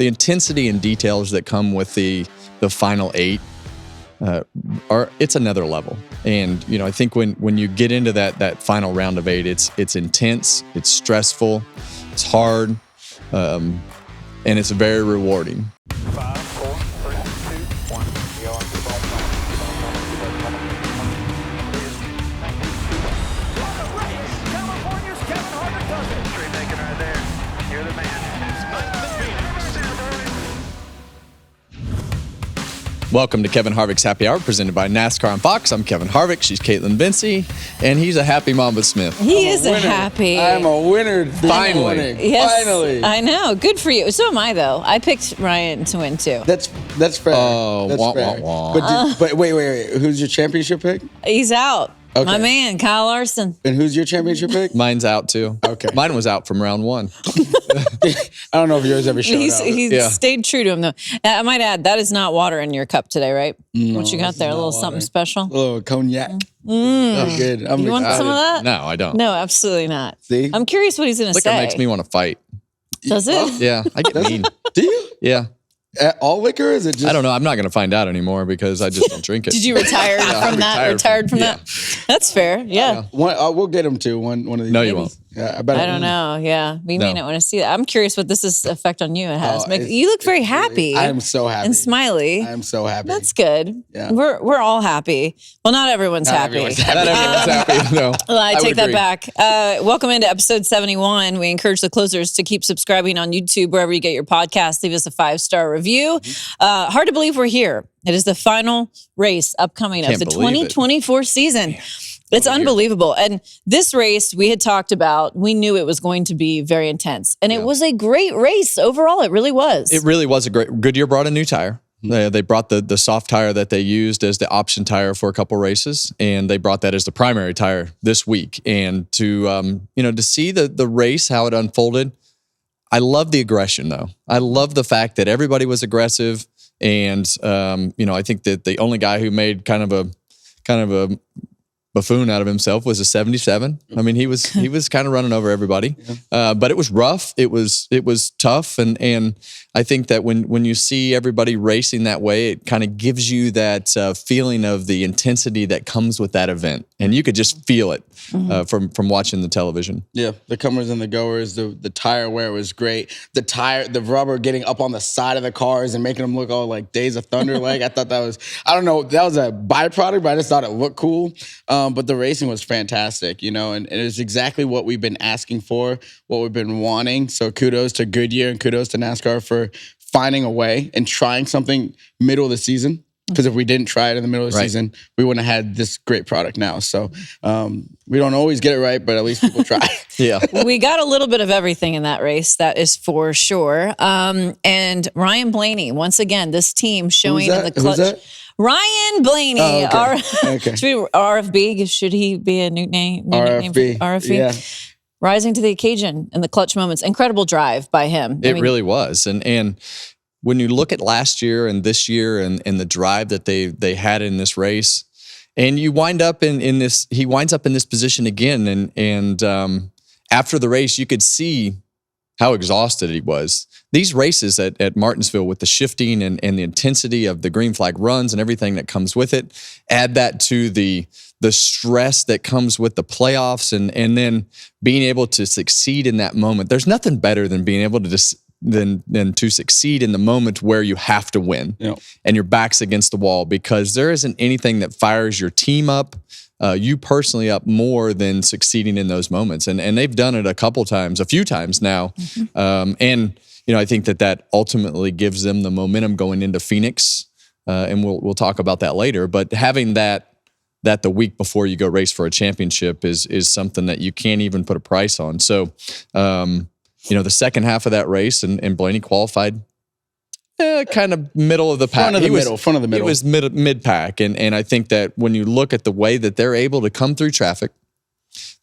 intensity and details that come with the final 8 it's another level. And I think when you get into that final round of 8, it's intense, it's stressful, it's hard, and it's very rewarding. 5, 4, 3, 2, 1. Go on the ball. What a race! California's Kevin Harvick does it. Tree making right there. You're the man. Welcome to Kevin Harvick's Happy Hour, presented by Nascar on Fox. I'm Kevin Harvick. She's Kaitlyn Vincie, and he's a happy Mamba Smith. He is a happy. I'm a winner. Finally. Yes, Finally. I know. Good for you. So am I, though. I picked Ryan to win, too. That's fair. Oh, That's wah, fair. wah, wah. But wait. Who's your championship pick? He's out. Okay. My man, Kyle Larson. And who's your championship pick? Mine's out too. Okay. Mine was out from round 1. I don't know if yours ever showed up. He stayed true to him, though. I might add, that is not water in your cup today, right? No, What you got there? A little something special? A little cognac. Mm. Good. I'm You want excited. some of that? No, I don't. No, absolutely not. See? I'm curious what he's going to Liquor say. makes me want to fight. Does it? Yeah, I get mean. Do you? Yeah. All liquor? Or is it just? I don't know. I'm not going to find out anymore because I just don't drink it. Did you retire from that? Retired from that? That's fair. Yeah. We'll get him to one of these. No, you won't. Yeah, I don't know. Yeah. We may not want to see that. I'm curious what this effect on you it has. Oh, You look very happy. I am so happy. And smiley. I am so happy. That's good. Yeah. We're all happy. Well, not everyone's happy. Everyone's happy. Not everyone's happy. No. Well, I take would that agree. back. Welcome into episode 71. We encourage the closers to keep subscribing on YouTube, wherever you get your podcast. Leave us a 5-star review. Hard to believe we're here. It is the final race upcoming of Can't the believe it. 2024 season. It's unbelievable. And this race we had talked about, we knew it was going to be very intense. And it was a great race overall. It really was. It really was a great. Goodyear brought a new tire. They brought the soft tire that they used as the option tire for a couple races, and they brought that as the primary tire this week. And to to see the race, how it unfolded, I love the aggression though. I love the fact that everybody was aggressive, and I think that the only guy who made kind of a buffoon out of himself was a 77. I mean, he was kind of running over everybody, but it was rough. It was tough, and I think that when you see everybody racing that way, it kind of gives you that feeling of the intensity that comes with that event, and you could just feel it from watching the television. Yeah, the comers and the goers, the tire wear was great. The rubber getting up on the side of the cars and making them look all like Days of Thunder. Like I thought that was a byproduct, but I just thought it looked cool. But the racing was fantastic, and it was exactly what we've been asking for, what we've been wanting. So kudos to Goodyear and kudos to NASCAR for finding a way and trying something middle of the season. Because if we didn't try it in the middle of the season, we wouldn't have had this great product now. So we don't always get it right, but at least people try. Yeah. We got a little bit of everything in that race, that is for sure. And Ryan Blaney, once again, this team showing in the clutch. Who's that? Ryan Blaney, Oh, okay. Should we, RFB, should he be a new name? RFB. RFB. Yeah. Rising to the occasion in the clutch moments. Incredible drive by him. It really was. And when you look at last year and this year and the drive that they had in this race, and you wind up in this, he winds up in this position again. And after the race, you could see how exhausted he was. These races at Martinsville with the shifting and the intensity of the green flag runs and everything that comes with it, add that to the stress that comes with the playoffs and then being able to succeed in that moment. There's nothing better than being able to than to succeed in the moment where you have to win and your back's against the wall, because there isn't anything that fires your team up, you personally up more than succeeding in those moments. And they've done it a few times now. And I think that ultimately gives them the momentum going into Phoenix. And we'll talk about that later. But having that the week before you go race for a championship is something that you can't even put a price on. So, the second half of that race and Blaney qualified kind of middle of the pack. Front of the middle. He was mid pack. And I think that when you look at the way that they're able to come through traffic,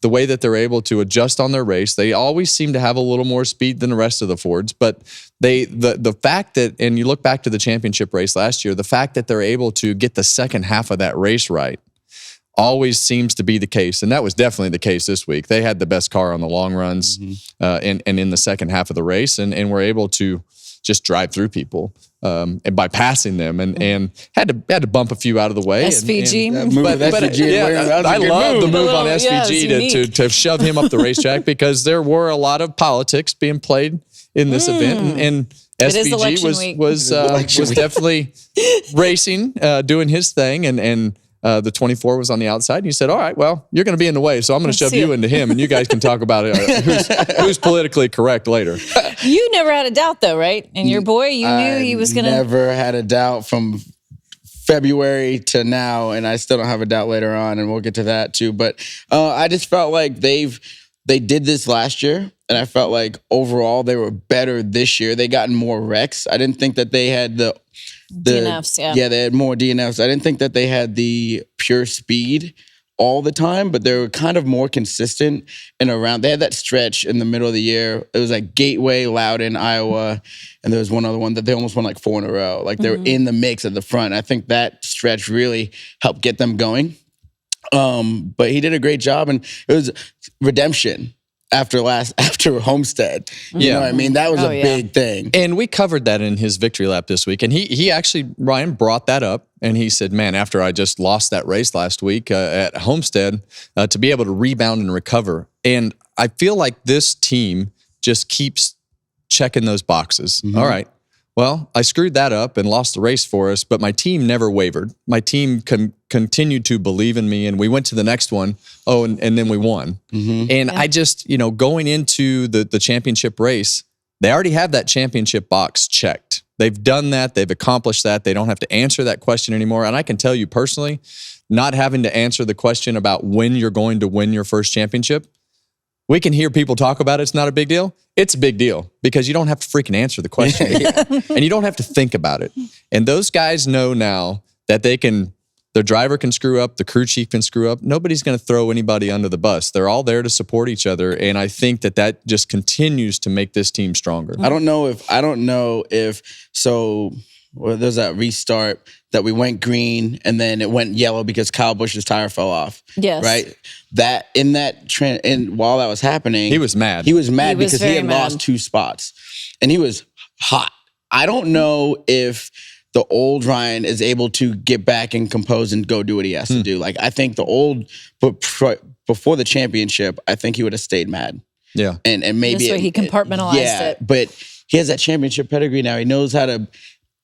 the way that they're able to adjust on their race, they always seem to have a little more speed than the rest of the Fords. But the fact that, and you look back to the championship race last year, the fact that they're able to get the second half of that race right always seems to be the case. And that was definitely the case this week. They had the best car on the long runs and in the second half of the race and were able to just drive through people and by passing them, and had to bump a few out of the way. SVG. I love the move on SVG to shove him up the racetrack because there were a lot of politics being played in this event, and SVG was definitely racing, doing his thing, and the 24 was on the outside. And you said, all right, well, you're going to be in the way, so I'm going to shove you into him, and you guys can talk about it, who's politically correct later. You never had a doubt, though, right? And your boy, you knew he was going to... Never had a doubt from February to now, and I still don't have a doubt later on, and we'll get to that too. But I just felt like they did this last year, and I felt like overall they were better this year. They got more wrecks. I didn't think that they had the DNFs, Yeah, they had more DNFs. I didn't think that they had the pure speed all the time, but they were kind of more consistent and around. They had that stretch in the middle of the year. It was like Gateway, Loudon, Iowa, and there was one other one that they almost won like 4 in a row. Like they were in the mix at the front. I think that stretch really helped get them going. But he did a great job, and it was redemption after Homestead. You know what I mean? That was a big thing. And we covered that in his victory lap this week. And he actually, Ryan, brought that up. And he said, man, after I just lost that race last week at Homestead, to be able to rebound and recover. And I feel like this team just keeps checking those boxes. All right. Well, I screwed that up and lost the race for us, but my team never wavered. My team continued to believe in me, and we went to the next one. Oh, and then we won. And I just, going into the championship race, they already have that championship box checked. They've done that. They've accomplished that. They don't have to answer that question anymore. And I can tell you personally, not having to answer the question about when you're going to win your first championship, we can hear people talk about it. It's not a big deal. It's a big deal because you don't have to freaking answer the question and you don't have to think about it. And those guys know now that their driver can screw up, the crew chief can screw up. Nobody's going to throw anybody under the bus. They're all there to support each other. And I think that just continues to make this team stronger. I don't know if there's that restart that we went green and then it went yellow because Kyle Busch's tire fell off. Yes. Right? That in that trend, and while that was happening, he was mad. He was mad because he had mad. lost 2 spots and he was hot. I don't know if the old Ryan is able to get back and compose and go do what he has to do. Like, I think before the championship, I think he would have stayed mad. Yeah. And maybe this way he compartmentalized it. But he has that championship pedigree now. He knows how to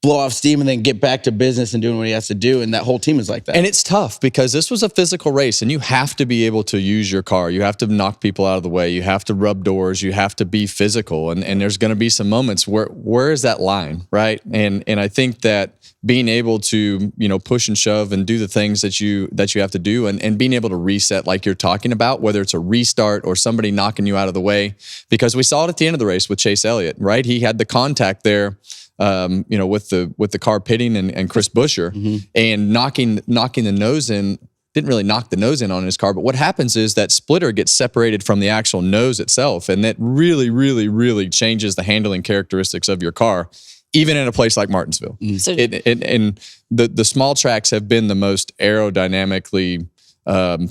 blow off steam and then get back to business and doing what he has to do. And that whole team is like that. And it's tough because this was a physical race and you have to be able to use your car. You have to knock people out of the way. You have to rub doors. You have to be physical. And there's going to be some moments where is that line, right? And I think that being able to, push and shove and do the things that you have to do and being able to reset like you're talking about, whether it's a restart or somebody knocking you out of the way, because we saw it at the end of the race with Chase Elliott, right? He had the contact there, with the car pitting and Chris Buescher and knocking the nose in. Didn't really knock the nose in on his car, but what happens is that splitter gets separated from the actual nose itself, and that really, really, really changes the handling characteristics of your car, even in a place like Martinsville. So, and the small tracks have been the most aerodynamically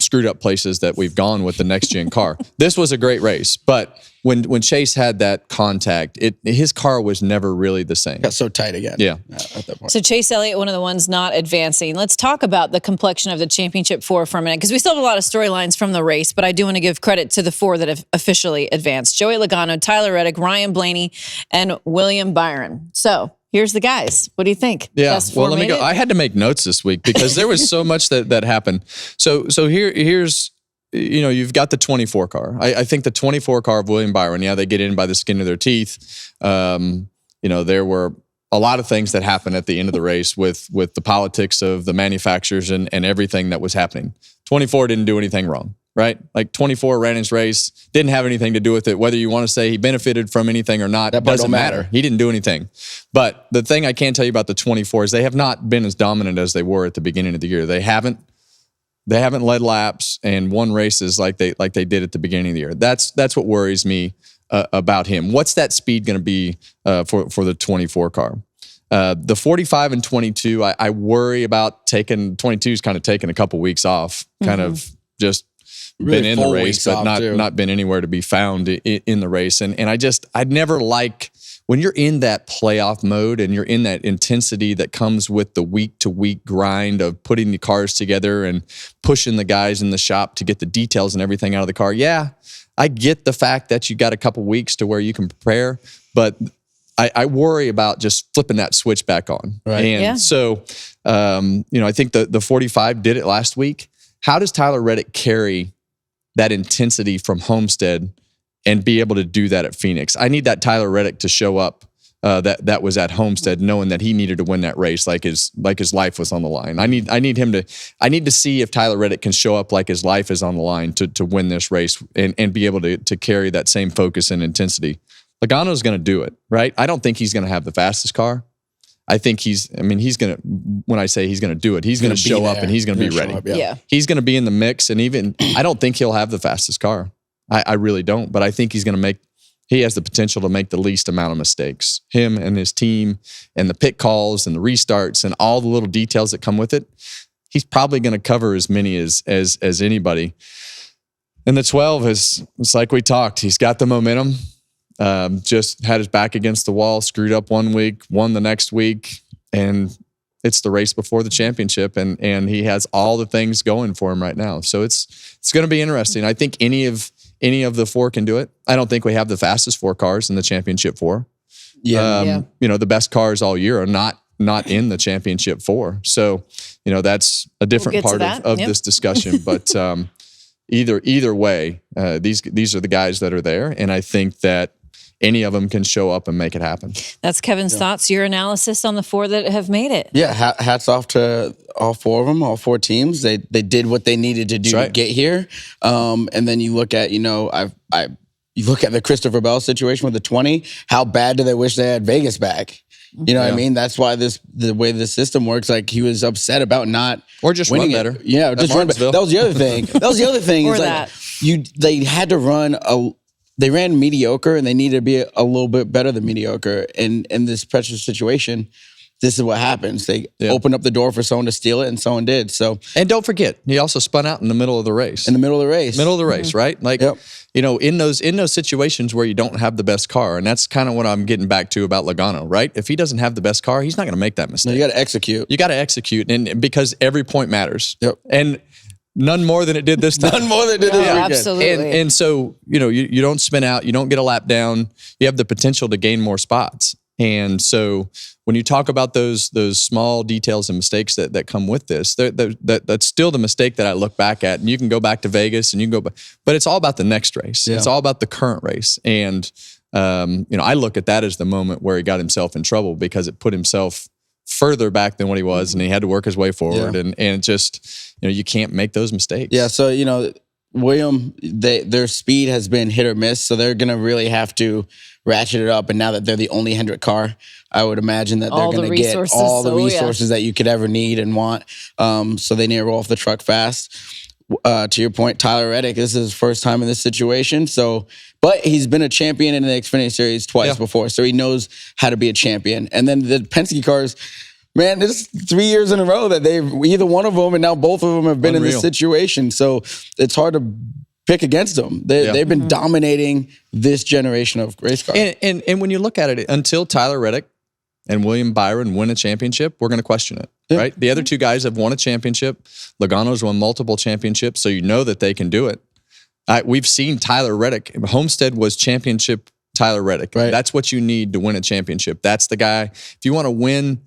screwed up places that we've gone with the next gen car. This was a great race, but when Chase had that contact, his car was never really the same. Got so tight again. Yeah. At that point. So Chase Elliott, one of the ones not advancing. Let's talk about the complexion of the championship 4 for a minute, because we still have a lot of storylines from the race, but I do want to give credit to the 4 that have officially advanced. Joey Logano, Tyler Reddick, Ryan Blaney, and William Byron. So here's the guys. What do you think? Yeah. Best 4 Let me go. I had to make notes this week because there was so much that happened. So here's, you've got the 24 car. I think the 24 car of William Byron, they get in by the skin of their teeth. There were a lot of things that happened at the end of the race with the politics of the manufacturers and everything that was happening. 24 didn't do anything wrong, right? Like 24 ran his race, didn't have anything to do with it. Whether you want to say he benefited from anything or not, that doesn't matter. He didn't do anything. But the thing I can tell you about the 24 is they have not been as dominant as they were at the beginning of the year. They haven't led laps and won races like they did at the beginning of the year. That's what worries me about him. What's that speed going to be for the 24 car? The 45 and 22, I worry about taking. 22's kind of taken a couple weeks off, kind of just really been in the race, but not been anywhere to be found in the race. And I'd never like when you're in that playoff mode and you're in that intensity that comes with the week-to-week grind of putting the cars together and pushing the guys in the shop to get the details and everything out of the car, yeah, I get the fact that you got a couple weeks to where you can prepare, but I worry about just flipping that switch back on. Right. And so, I think the 45 did it last week. How does Tyler Reddick carry that intensity from Homestead and be able to do that at Phoenix? I need that Tyler Reddick to show up that was at Homestead, knowing that he needed to win that race like his life was on the line. I need to see if Tyler Reddick can show up like his life is on the line to win this race and be able to carry that same focus and intensity. Logano's going to do it, right? I don't think he's going to have the fastest car. I think when I say he's going to do it, he's going to show up and he's going to be ready. Yeah. He's going to be in the mix, and even I don't think he'll have the fastest car. I really don't, but I think he has the potential to make the least amount of mistakes. Him and his team and the pit calls and the restarts and all the little details that come with it. He's probably going to cover as many as anybody. And the 12 it's like we talked. He's got the momentum. Just had his back against the wall, screwed up one week, won the next week, and it's the race before the championship, and he has all the things going for him right now. So it's going to be interesting. I think any of the four can do it. I don't think we have the fastest four cars in the championship four. The best cars all year are not in the championship four. So, that's a different part of this discussion. But either way, these are the guys that are there, and I think that any of them can show up and make it happen. That's Kevin's thoughts, your analysis on the four that have made it. Yeah, hats off to all four of them, all four teams. They did what they needed to do to get here. And then you look at, you look at the Christopher Bell situation with the 20. How bad do they wish they had Vegas back? You know what I mean? That's why the way the system works, like he was upset about not or just winning run better. It. Yeah, just run better. That was the other thing. Or is like they had to run they ran mediocre and they needed to be a little bit better than mediocre. And in this pressure situation, this is what happens. They opened up the door for someone to steal it, and someone did. So, and don't forget, he also spun out in the middle of the race. Right? Like, in those situations where you don't have the best car, and that's kind of what I'm getting back to about Logano, right? If he doesn't have the best car, he's not going to make that mistake. No, you got to execute. And because every point matters. Yep. And none more than it did this time. Absolutely. And so, you don't spin out, you don't get a lap down, you have the potential to gain more spots. And so when you talk about those small details and mistakes that come with this, that's still the mistake that I look back at. And you can go back to Vegas and you can go back, but it's all about the next race. Yeah. It's all about the current race. And, I look at that as the moment where he got himself in trouble because it put himself further back than what he was, and he had to work his way forward. Yeah. And just, you can't make those mistakes. Yeah. So, William, their speed has been hit or miss, so they're going to really have to ratchet it up. And now that they're the only Hendrick car, I would imagine that they're going to get all the resources that you could ever need and want. So they need to roll off the truck fast. To your point, Tyler Reddick, this is his first time in this situation. But he's been a champion in the Xfinity Series twice before, so he knows how to be a champion. And then the Penske cars, man, this is 3 years in a row that either one of them and now both of them have been in this situation. So it's hard to pick against them. They've been dominating this generation of race cars. And when you look at it, until Tyler Reddick and William Byron win a championship, we're going to question it, right? The other two guys have won a championship. Logano's won multiple championships, so you know that they can do it. We've seen Tyler Reddick. Homestead was championship Tyler Reddick. Right. That's what you need to win a championship. That's the guy. If you want to win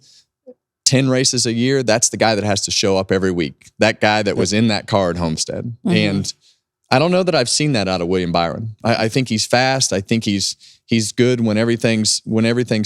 10 races a year, that's the guy that has to show up every week. That guy that was in that car at Homestead. Mm-hmm. And I don't know that I've seen that out of William Byron. I think he's fast. I think he's good when everything's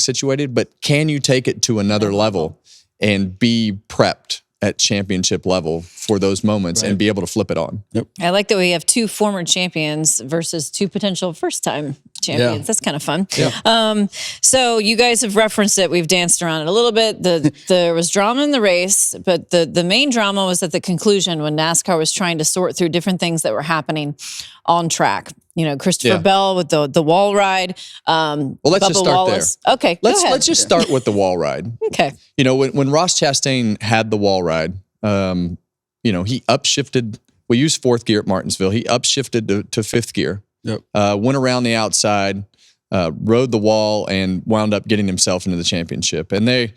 situated, but can you take it to another level and be prepped at championship level for those moments and be able to flip it on? Yep. I like that we have two former champions versus two potential first-time champions. Yeah. That's kind of fun. Yeah. So you guys have referenced it. We've danced around it a little bit. There was drama in the race, but the main drama was at the conclusion when NASCAR was trying to sort through different things that were happening on track. Christopher Bell with the wall ride. Well, let's just start Wallace. There. Okay, let's just start with the wall ride. Okay. When Ross Chastain had the wall ride, he upshifted. We used fourth gear at Martinsville. He upshifted to fifth gear. Yep. Went around the outside, rode the wall and wound up getting himself into the championship. And they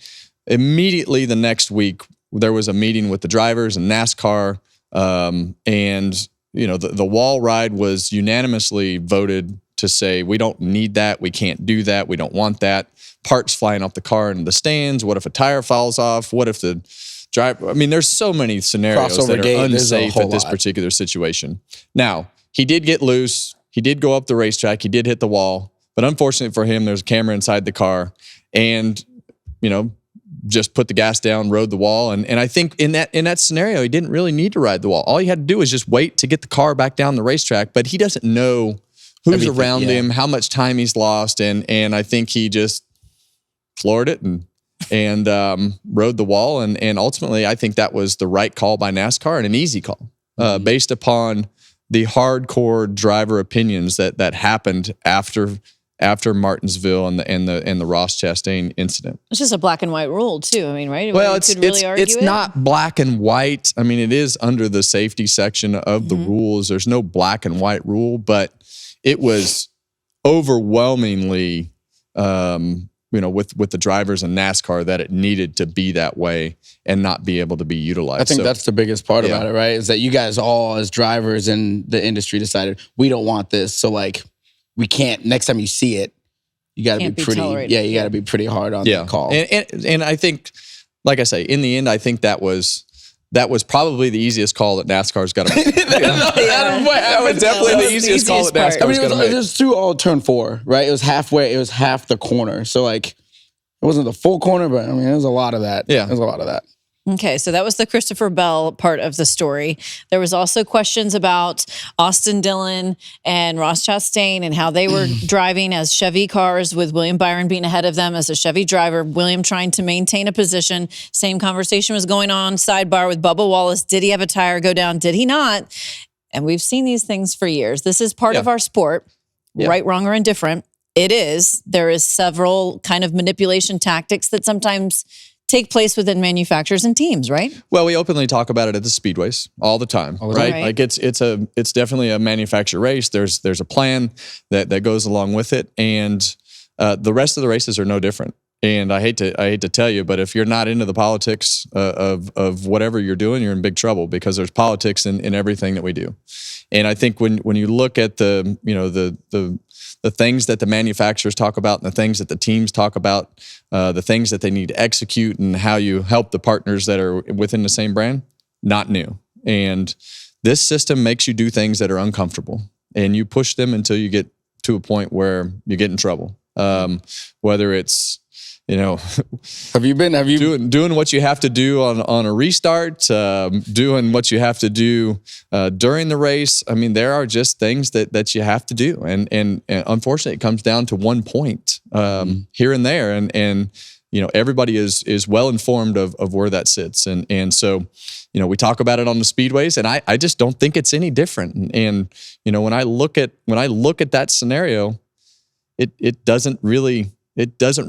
immediately the next week, there was a meeting with the drivers and NASCAR. And, the wall ride was unanimously voted to say, we don't need that. We can't do that. We don't want that. Parts flying off the car into the stands. What if a tire falls off? What if the driver? I mean, there's so many scenarios Crossover that are gate, unsafe at this particular situation. Now, he did get loose. He did go up the racetrack. He did hit the wall. But unfortunately for him, there's a camera inside the car. And, just put the gas down, rode the wall. And I think in that scenario, he didn't really need to ride the wall. All he had to do was just wait to get the car back down the racetrack. But he doesn't know who's around him, how much time he's lost. And I think he just floored it and rode the wall. And ultimately, I think that was the right call by NASCAR and an easy call based upon the hardcore driver opinions that happened after Martinsville and the Ross Chastain incident. It's just a black and white rule too. I mean, right? Well, it's not black and white. I mean, it is under the safety section of the rules. There's no black and white rule, but it was overwhelmingly, with the drivers in NASCAR that it needed to be that way and not be able to be utilized. I think that's the biggest part about it, right? Is that you guys all as drivers in the industry decided we don't want this. So we can't, next time you see it, you got to be pretty, you got to be pretty hard on the call. And I think, like I say, in the end, I think that was probably the easiest call that NASCAR's got to make. That was definitely the easiest call that NASCAR's got to make. It was through all turn 4, right? It was halfway, it was half the corner. So it wasn't the full corner, but I mean, there was a lot of that. Yeah. There was a lot of that. Okay, so that was the Christopher Bell part of the story. There was also questions about Austin Dillon and Ross Chastain and how they were driving as Chevy cars with William Byron being ahead of them as a Chevy driver, William trying to maintain a position. Same conversation was going on, sidebar with Bubba Wallace. Did he have a tire go down? Did he not? And we've seen these things for years. This is part of our sport, right, wrong, or indifferent. It is. There is several kind of manipulation tactics that sometimes take place within manufacturers and teams, right? Well, we openly talk about it at the speedways all the time, right? Like it's definitely a manufacturer race. There's a plan that goes along with it, and the rest of the races are no different. And I hate to tell you, but if you're not into the politics of whatever you're doing, you're in big trouble because there's politics in everything that we do. And I think when you look at the things that the manufacturers talk about and the things that the teams talk about, the things that they need to execute and how you help the partners that are within the same brand, not new. And this system makes you do things that are uncomfortable and you push them until you get to a point where you get in trouble. Whether it's, have you doing what you have to do on a restart, doing what you have to do during the race. I mean, there are just things that you have to do, and unfortunately, it comes down to one point here and there, and everybody is well informed of where that sits, and so we talk about it on the speedways, and I just don't think it's any different. And when I look at that scenario, it doesn't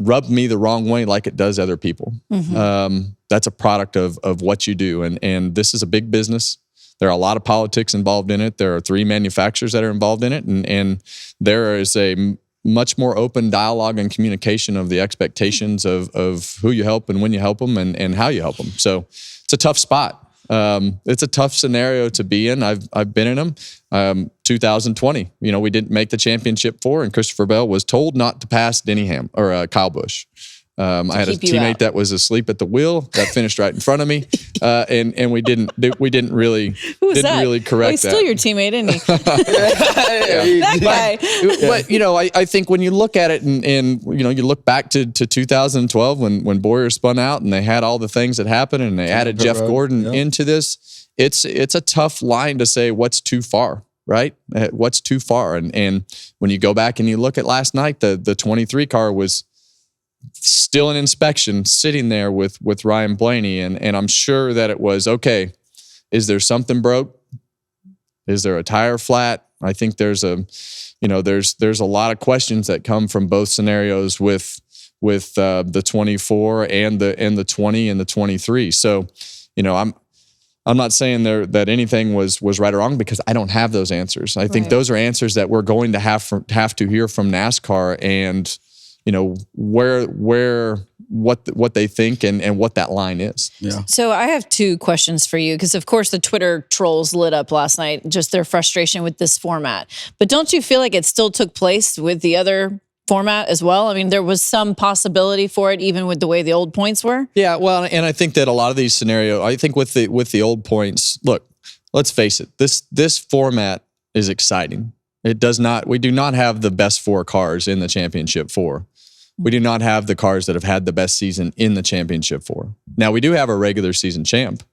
rub me the wrong way like it does other people. That's a product of what you do. And this is a big business. There are a lot of politics involved in it. There are 3 manufacturers that are involved in it. And there is a much more open dialogue and communication of the expectations of who you help and when you help them and how you help them. So it's a tough spot. It's a tough scenario to be in. I've been in them. 2020, we didn't make the championship 4, and Christopher Bell was told not to pass Denny Kyle Busch. I had a teammate that was asleep at the wheel that finished right in front of me, and we didn't really correct that. He's still your teammate, isn't he? That guy. But I think when you look at it and you look back to 2012 when Boyer spun out and they had all the things that happened and they added Jeff Gordon into this, it's a tough line to say what's too far. Right? What's too far? And when you go back and you look at last night, the 23 car was still in inspection, sitting there with Ryan Blaney. And I'm sure that it was, okay, is there something broke? Is there a tire flat? I think there's a lot of questions that come from both scenarios with the 24 and the 20 and the 23. So, I'm I'm not saying that anything was right or wrong because I don't have those answers. I think those are answers that we're going to have to hear from NASCAR and, what they think and what that line is. Yeah. So I have two questions for you because, of course, the Twitter trolls lit up last night, just their frustration with this format. But don't you feel like it still took place with the other format as well? I mean, there was some possibility for it, even with the way the old points were. Yeah, well, and I think that a lot of these scenarios, I think with the old points, look, let's face it, this format is exciting. We do not have the best 4 cars in the championship 4. We do not have the cars that have had the best season in the championship 4. Now, we do have a regular season champ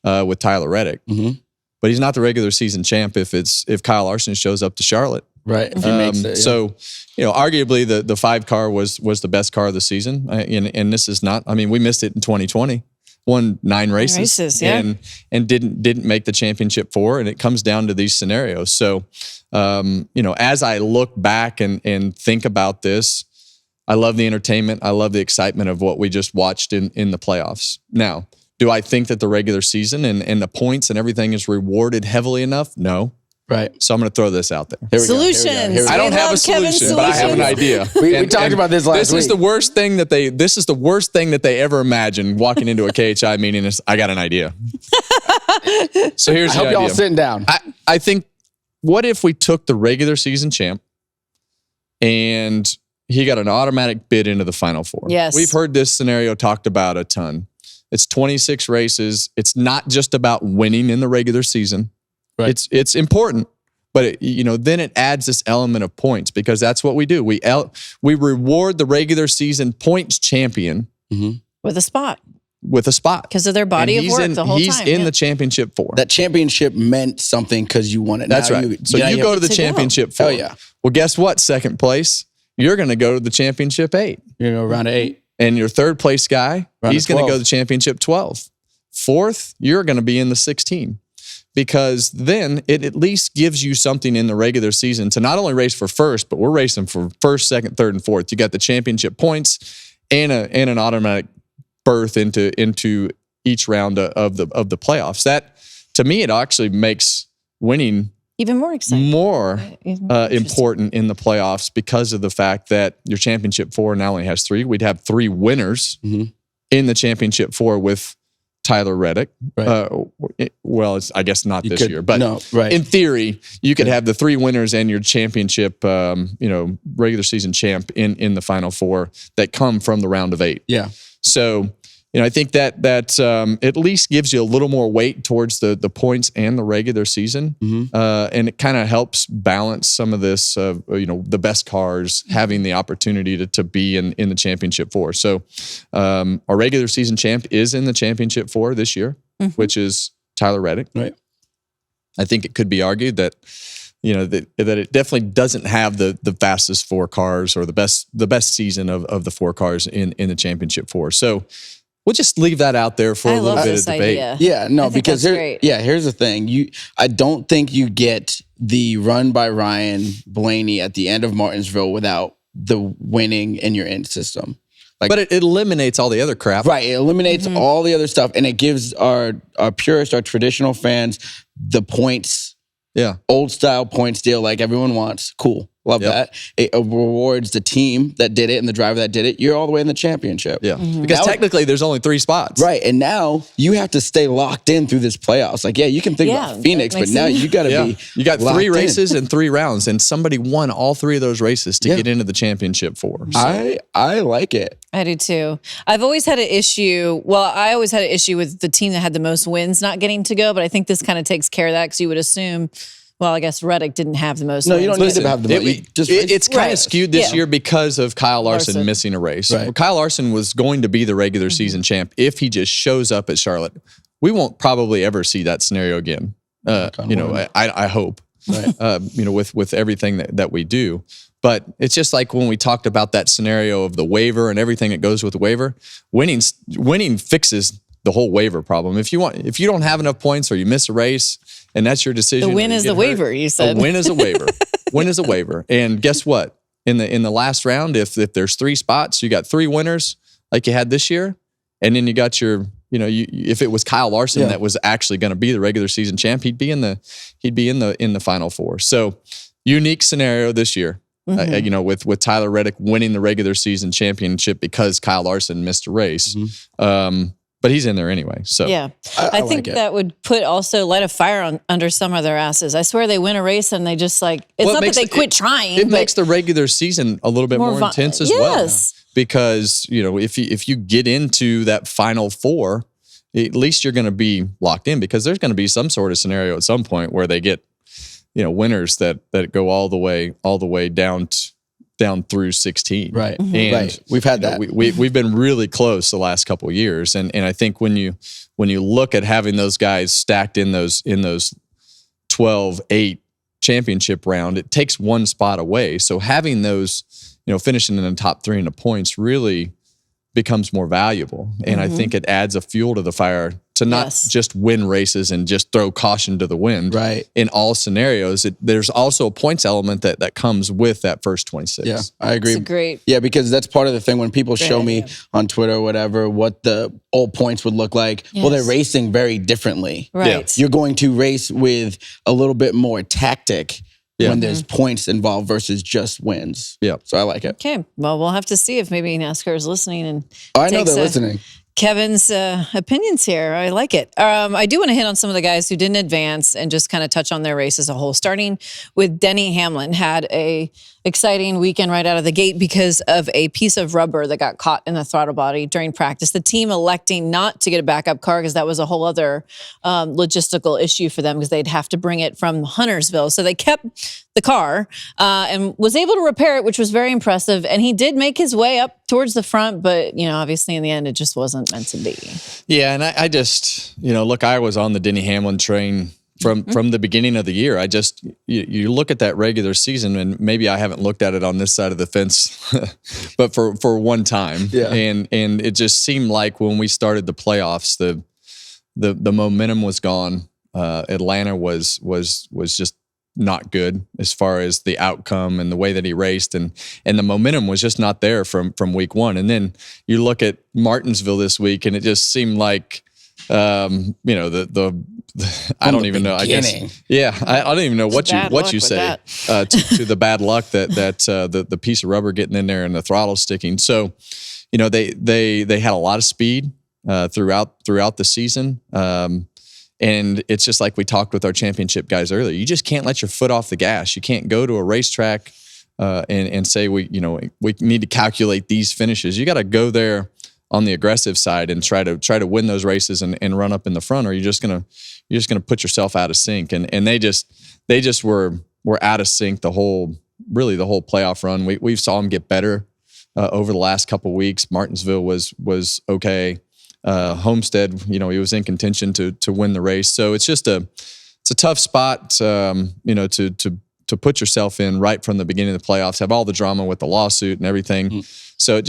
with Tyler Reddick, but he's not the regular season champ if Kyle Larson shows up to Charlotte. Right. If he makes it, yeah. So, arguably the 5 car was the best car of the season. And this is not, I mean, we missed it in 2020, won 9 races, and didn't make the championship 4. And it comes down to these scenarios. So, as I look back and think about this, I love the entertainment. I love the excitement of what we just watched in the playoffs. Now, do I think that the regular season and the points and everything is rewarded heavily enough? No. Right. So I'm going to throw this out there. Solutions. I don't have a solution, but I have an idea. We talked about this last week. This is the worst thing that they ever imagined walking into a KHI meeting is I got an idea. So here's I hope y'all sitting down. I think, what if we took the regular season champ and he got an automatic bid into the Final 4? Yes. We've heard this scenario talked about a ton. It's 26 races. It's not just about winning in the regular season. Right. It's important, but then it adds this element of points because that's what we do. We reward the regular season points champion with a spot. Because of their body of work the whole time. He's in the championship 4. That championship meant something because you won it. That's right. You go to the championship 4. Oh, yeah. Well, guess what? Second place, you're going to go to the championship 8. You're going to go round 8. And your third place guy, he's going to go to the championship 12. Fourth, you're going to be in the 16. Because then it at least gives you something in the regular season to not only race for first, but we're racing for first, second, third, and fourth. You got the championship points and an automatic berth into each round of the playoffs. That, to me, it actually makes winning even more exciting, more important in the playoffs because of the fact that your championship 4 now only has 3. We'd have 3 winners in the championship 4 with Tyler Reddick. Right. I guess not this year, but in theory, you could have the 3 winners and your championship, regular season champ in the Final 4 that come from the round of 8. Yeah. So, I think that at least gives you a little more weight towards the points and the regular season, and it kind of helps balance some of this. The best cars having the opportunity to be in the championship 4. So, our regular season champ is in the championship 4 this year, which is Tyler Reddick. Right. I think it could be argued that that it definitely doesn't have the fastest 4 cars or the best season of the 4 cars in the championship 4. So. We'll just leave that out there for a little bit of debate. Idea. Yeah, no, because here's the thing. I don't think you get the run by Ryan Blaney at the end of Martinsville without the winning in your end system. But it eliminates all the other crap. Right, it eliminates all the other stuff, and it gives our purists, our traditional fans, the points. Yeah, old style points deal like everyone wants. Cool. Love that. It rewards the team that did it and the driver that did it. You're all the way in the championship. Yeah. Because technically there's only 3 spots. Right. And now you have to stay locked in through this playoffs. Like, you can think about Phoenix, but now you got to be. You got 3 races and 3 rounds, and somebody won all 3 of those races to get into the championship 4. So. I like it. I do too. I've always had an issue. Well, I always had an issue with the team that had the most wins not getting to go, but I think this kind of takes care of that because you would assume. Well, I guess Reddick didn't have the most. No, you don't need to have the most. It's kind of skewed this year because of Kyle Larson missing a race. Right. Well, Kyle Larson was going to be the regular season champ if he just shows up at Charlotte. We won't probably ever see that scenario again. I hope. Right. With everything that we do. But it's just like when we talked about that scenario of the waiver and everything that goes with the waiver. Winning fixes the whole waiver problem. If you don't have enough points or you miss a race. And that's your decision. The win is the waiver, you said. A win is a waiver. Win is a waiver. And guess what? In the last round, if there's 3 spots, you got 3 winners like you had this year, and then you got your if it was Kyle Larson that was actually going to be the regular season champ, he'd be in the Final Four. So unique scenario this year, with Tyler Reddick winning the regular season championship because Kyle Larson missed a race. But he's in there anyway. So yeah, I think like that would light a fire under some of their asses. I swear they win a race and they just it's not that they quit trying. It makes the regular season a little bit more intense as well. Because, if you get into that Final Four, at least you're going to be locked in, because there's going to be some sort of scenario at some point where they get, winners that go all the way down through 16. Right. And We've had that. We've been really close the last couple of years. And I think when you look at having those guys stacked in those 12-8 championship round, it takes one spot away. So having those, finishing in the top 3 in the points really becomes more valuable. And I think it adds a fuel to the fire to not just win races and just throw caution to the wind. Right. In all scenarios, there's also a points element that comes with that first 26. Yeah, I agree. It's great. Yeah, because that's part of the thing when people show me on Twitter or whatever what the old points would look like. Well, they're racing very differently. Right. You're going to race with a little bit more tactic when there's points involved versus just wins. Yeah. So I like it. Okay. Well, we'll have to see if maybe NASCAR is listening and I know they're listening. Kevin's opinions here. I like it. I do want to hit on some of the guys who didn't advance and just kind of touch on their race as a whole, starting with Denny Hamlin. Had a exciting weekend right out of the gate because of a piece of rubber that got caught in the throttle body during practice. The team electing not to get a backup car because that was a whole other logistical issue for them, because they'd have to bring it from Huntersville. So they kept the car and was able to repair it, which was very impressive. And he did make his way up towards the front, but obviously in the end, it just wasn't meant to be. Yeah, and I just, look, I was on the Denny Hamlin train from the beginning of the year. I just, you look at that regular season, and maybe I haven't looked at it on this side of the fence, but for one time. Yeah. And it just seemed like when we started the playoffs, the momentum was gone. Atlanta was just not good as far as the outcome and the way that he raced, and the momentum was just not there from week one. And then you look at Martinsville this week, and it just seemed like, I don't even know. I guess, I don't even know what you say to the bad luck that the piece of rubber getting in there and the throttle sticking. So, they had a lot of speed throughout the season. And it's just like we talked with our championship guys earlier. You just can't let your foot off the gas. You can't go to a racetrack and say we need to calculate these finishes. You got to go there on the aggressive side and try to win those races and run up in the front, or you're just gonna put yourself out of sync. And they just were out of sync the whole playoff run. We saw them get better over the last couple of weeks. Martinsville was okay. Homestead, he was in contention to win the race. So it's a tough spot, to put yourself in right from the beginning of the playoffs. Have all the drama with the lawsuit and everything. So it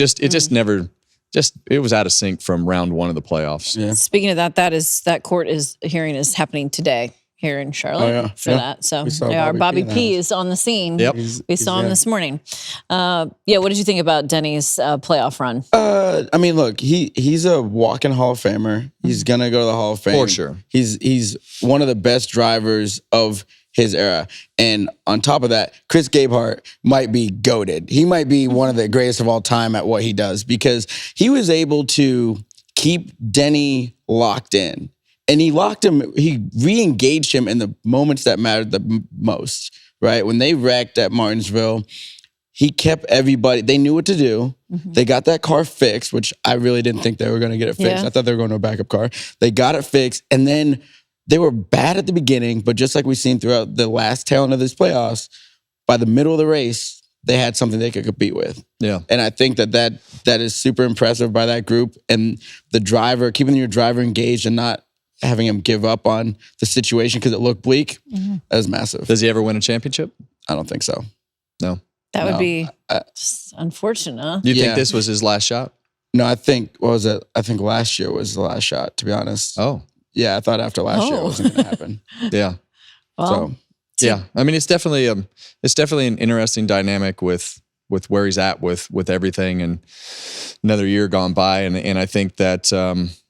was out of sync from round one of the playoffs. Yeah. Speaking of that court hearing is happening today here in Charlotte for that. So our Bobby P is on the scene. Yep. We saw him this morning. What did you think about Denny's playoff run? I mean, look, he's a walking Hall of Famer. He's gonna go to the Hall of Fame for sure. He's one of the best drivers of his era. And on top of that, Chris Gabehart might be goated. He might be one of the greatest of all time at what he does, because he was able to keep Denny locked in. And he re-engaged him in the moments that mattered the most, right? When they wrecked at Martinsville, he kept everybody, they knew what to do. They got that car fixed, which I really didn't think they were going to get it fixed. Yeah. I thought they were going to a backup car. They got it fixed, and then they were bad at the beginning, but just like we've seen throughout the last tail end of this playoffs, by the middle of the race, they had something they could compete with. Yeah. And I think that is super impressive by that group. And the driver, keeping your driver engaged and not having him give up on the situation because it looked bleak, that was massive. Does he ever win a championship? I don't think so. No. That would be just unfortunate. You think this was his last shot? No, I think, what was it? I think last year was the last shot, to be honest. Oh. Yeah, I thought after last year it wasn't going to happen. Yeah. Well, yeah. I mean, it's definitely an interesting dynamic with where he's at with everything, and another year gone by, and I think that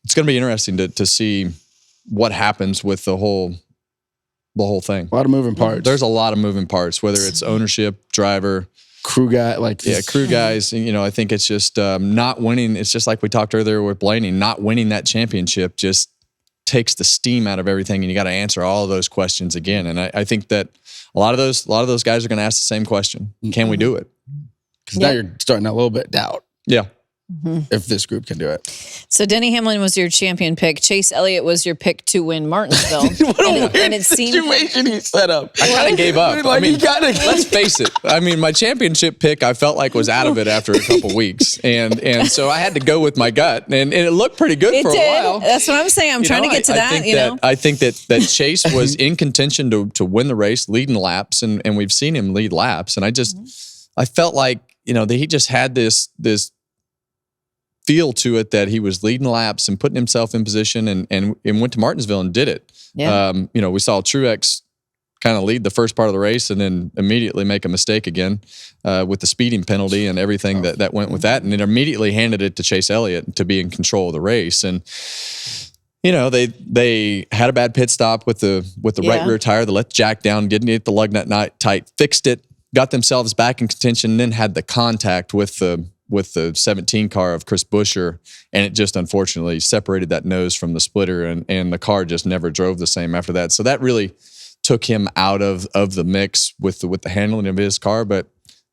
it's going to be interesting to see what happens with the whole thing. A lot of moving parts. There's a lot of moving parts, whether it's ownership, driver, crew guy, crew guys. I think it's just not winning. It's just like we talked earlier with Blaney, not winning that championship just takes the steam out of everything, and you got to answer all of those questions again. And I think that a lot of those guys are going to ask the same question: can we do it? Because now you're starting a little bit doubt. Yeah. If this group can do it. So Denny Hamlin was your champion pick. Chase Elliott was your pick to win Martinsville. What a weird situation he set up. I kind of gave up. Let's face it. I mean, my championship pick, I felt like was out of it after a couple weeks, and so I had to go with my gut, and it looked pretty good for a while. That's what I'm saying. I'm trying to get to that. I think that Chase was in contention to win the race, leading laps, and we've seen him lead laps, and I felt like that he just had this feel to it that he was leading laps and putting himself in position, and went to Martinsville and did it. Yeah. We saw Truex kind of lead the first part of the race and then immediately make a mistake again with the speeding penalty and everything that went with that, and then immediately handed it to Chase Elliott to be in control of the race. And they had a bad pit stop with the right rear tire. They let Jack down, didn't get the lug nut tight, fixed it, got themselves back in contention, and then had the contact with the 17 car of Chris Buescher, and it just unfortunately separated that nose from the splitter, and the car just never drove the same after that. So that really took him out of the mix with the handling of his car. But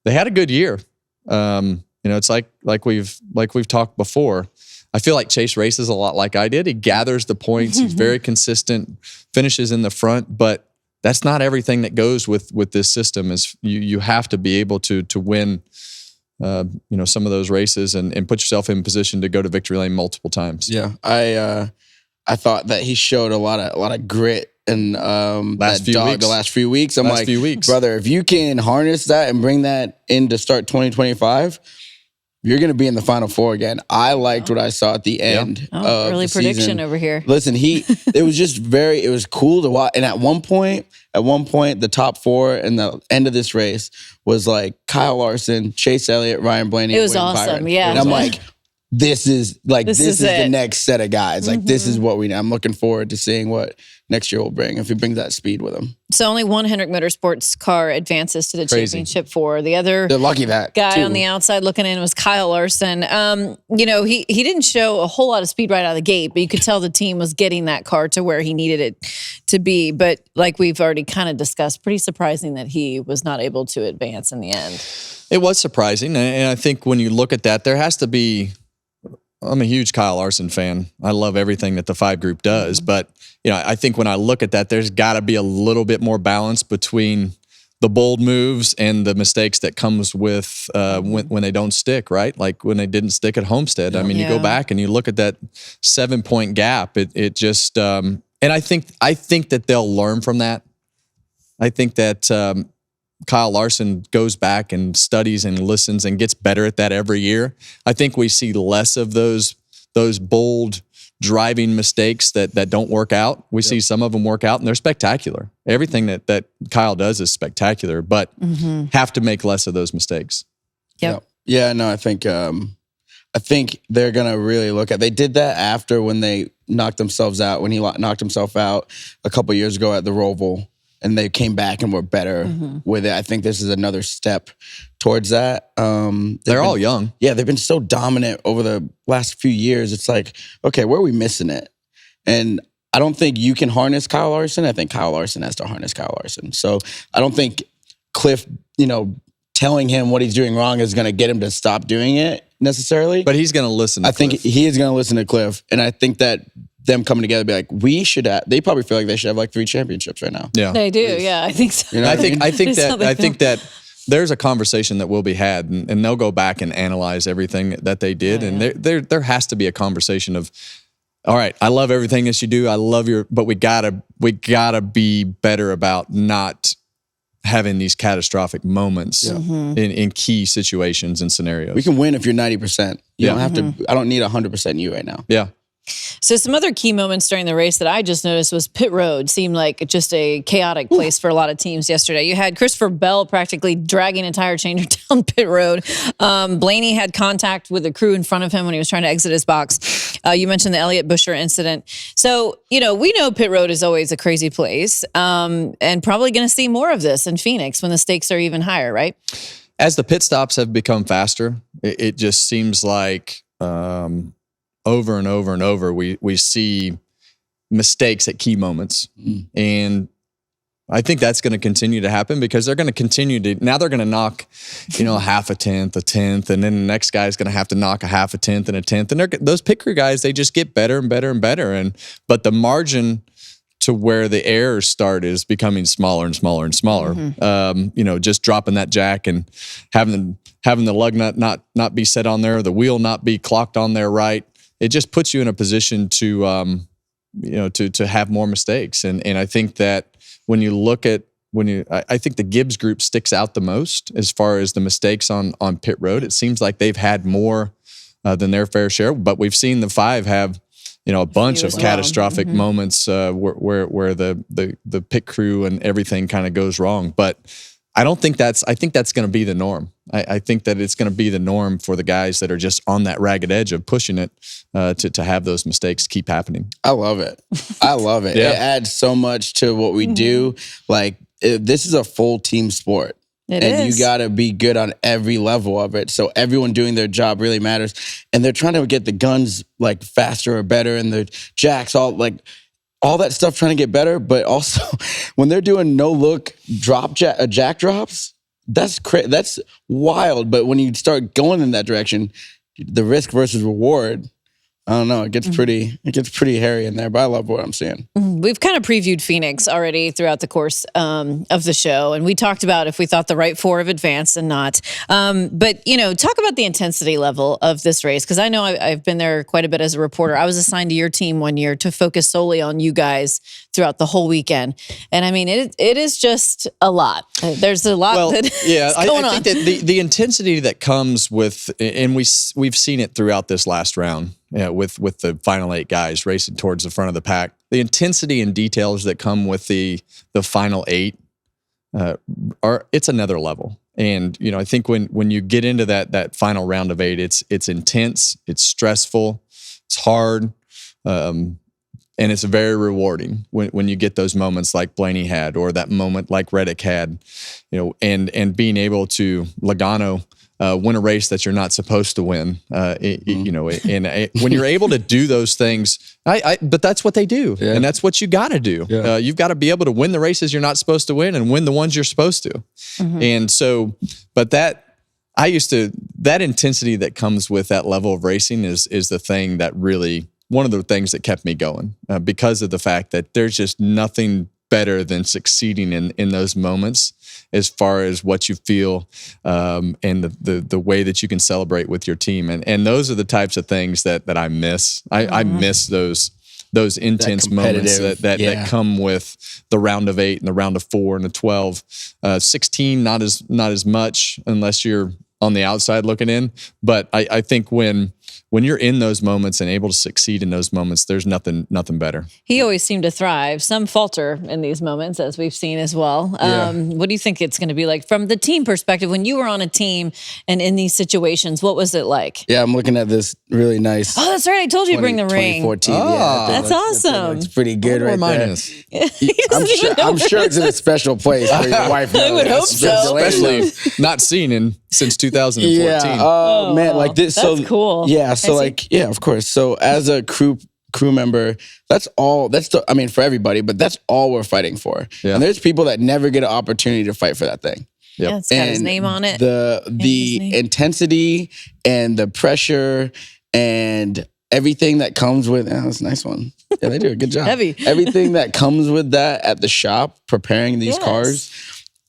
they had a good year. It's like we've talked before. I feel like Chase races a lot like I did. He gathers the points. He's very consistent, finishes in the front, but that's not everything that goes with this system. Is you have to be able to win some of those races and put yourself in position to go to victory lane multiple times. Yeah, I thought that he showed a lot of grit and the last few weeks. I'm like, brother, if you can harness that and bring that in to start 2025, you're going to be in the Final Four again. I liked what I saw at the end. Early prediction season. over here. Listen, it was just it was cool to watch. And at one point, the top four and the end of this race was like Kyle Larson, Chase Elliott, Ryan Blaney. It was awesome. Byron. Yeah. And I'm like, this is the next set of guys. Like, this is what I'm looking forward to seeing what next year will bring if he brings that speed with him. So only one Hendrick Motorsports car advances to the championship for the other. They're lucky that guy on the outside looking in was Kyle Larson. He didn't show a whole lot of speed right out of the gate, but you could tell the team was getting that car to where he needed it to be. But like we've already kind of discussed, pretty surprising that he was not able to advance in the end. It was surprising, and I think when you look at that, there has to be. I'm a huge Kyle Larson fan. I love everything that the 5 Group does. But, I think when I look at that, there's got to be a little bit more balance between the bold moves and the mistakes that comes with when they don't stick, right? Like when they didn't stick at Homestead. I mean, you go back and you look at that 7-point gap. It just and I think that they'll learn from that. I think that Kyle Larson goes back and studies and listens and gets better at that every year. I think we see less of those bold driving mistakes that don't work out. We see some of them work out, and they're spectacular. Everything that Kyle does is spectacular, but have to make less of those mistakes. Yep. Yeah, no, I think they're going to really look at. They did that after when they knocked themselves out, when he knocked himself out a couple years ago at the Roval. And they came back and were better with it. I think this is another step towards that. They're all young. Yeah, they've been so dominant over the last few years. It's like, okay, where are we missing it? And I don't think you can harness Kyle Larson. I think Kyle Larson has to harness Kyle Larson. So I don't think Cliff, telling him what he's doing wrong is going to get him to stop doing it necessarily. But he's going to listen to Cliff. I think he is going to listen to Cliff. And I think that them coming together, be like, they probably feel like they should have like 3 championships right now. Yeah, they do. Yeah, I think so. I think that there's a conversation that will be had, and they'll go back and analyze everything that they did, and there has to be a conversation of, all right, I love everything that you do, I love but we gotta be better about not having these catastrophic moments in key situations and scenarios. We can win if you're 90%. You don't have to. I don't need 100% you right now. Yeah. So some other key moments during the race that I just noticed was pit road seemed like just a chaotic place for a lot of teams yesterday. You had Christopher Bell practically dragging a tire changer down pit road. Blaney had contact with the crew in front of him when he was trying to exit his box. You mentioned the Elliot Busher incident. So, we know pit road is always a crazy place, and probably going to see more of this in Phoenix when the stakes are even higher, right? As the pit stops have become faster, it just seems like over and over and over, we see mistakes at key moments. And I think that's going to continue to happen because they're going to continue to, now they're going to knock, a half a tenth, and then the next guy's going to have to knock a half a tenth and a tenth. And those pit crew guys, they just get better and better and better. But the margin to where the errors start is becoming smaller and smaller and smaller. Just dropping that jack and having the lug nut not be set on there, the wheel not be clocked on there right. It just puts you in a position to have more mistakes. And I think that when you look at I think the Gibbs group sticks out the most as far as the mistakes on pit road. It seems like they've had more than their fair share, but we've seen the 5 have a bunch of catastrophic moments where the pit crew and everything kind of goes wrong. But I think that's going to be the norm. I think that it's going to be the norm for the guys that are just on that ragged edge of pushing it to have those mistakes keep happening. I love it. Yeah. It adds so much to what we do. Like, this is a full team sport. You got to be good on every level of it. So everyone doing their job really matters. And they're trying to get the guns like faster or better, and the jacks all that stuff trying to get better. But also when they're doing no look jack drops, that's wild. But when you start going in that direction, the risk versus reward, I don't know. It gets pretty hairy in there, but I love what I'm seeing. We've kind of previewed Phoenix already throughout the course of the show, and we talked about if we thought the right 4 have advanced and not. But talk about the intensity level of this race, because I know I've been there quite a bit as a reporter. I was assigned to your team one year to focus solely on you guys throughout the whole weekend, and I mean it is just a lot. There's a lot that's going on. I think that the intensity that comes with, and we've seen it throughout this last round. With the final 8 guys racing towards the front of the pack, the intensity and details that come with the final 8 it's another level. And I think when you get into that final round of 8, it's intense, it's stressful, it's hard, and it's very rewarding when you get those moments like Blaney had, or that moment like Reddick had, and being able to Logano. Win a race that you're not supposed to win, and when you're able to do those things, but that's what they do, and that's what you got to do. Yeah. You've got to be able to win the races you're not supposed to win and win the ones you're supposed to. And so, but that intensity that comes with that level of racing is the thing that really, one of the things that kept me going, because of the fact that there's just nothing better than succeeding in those moments as far as what you feel and the way that you can celebrate with your team. And those are the types of things that I miss. I miss those intense moments that come with the round of 8 and the round of 4 and the 12. 16, not as much unless you're on the outside looking in. But I think when you're in those moments and able to succeed in those moments, there's nothing better. He always seemed to thrive. Some falter in these moments, as we've seen as well. What do you think it's going to be like from the team perspective? When you were on a team and in these situations, what was it like? Yeah, I'm looking at this really nice. Oh, that's right. I told you to bring the ring. 2014. That's awesome. It's pretty good right there. I'm sure it's in a special place for your wife. I would hope so. Especially not seen since 2014. Yeah. Oh, man, like this. That's cool. Yeah. So of course. So as a crew member, for everybody, but that's all we're fighting for. Yeah. And there's people that never get an opportunity to fight for that thing. Yep. Yeah, it's got his name on it. The intensity and the pressure and everything that comes with, that's a nice one. Yeah, they do a good job. Heavy. Everything that comes with that at the shop, preparing these cars,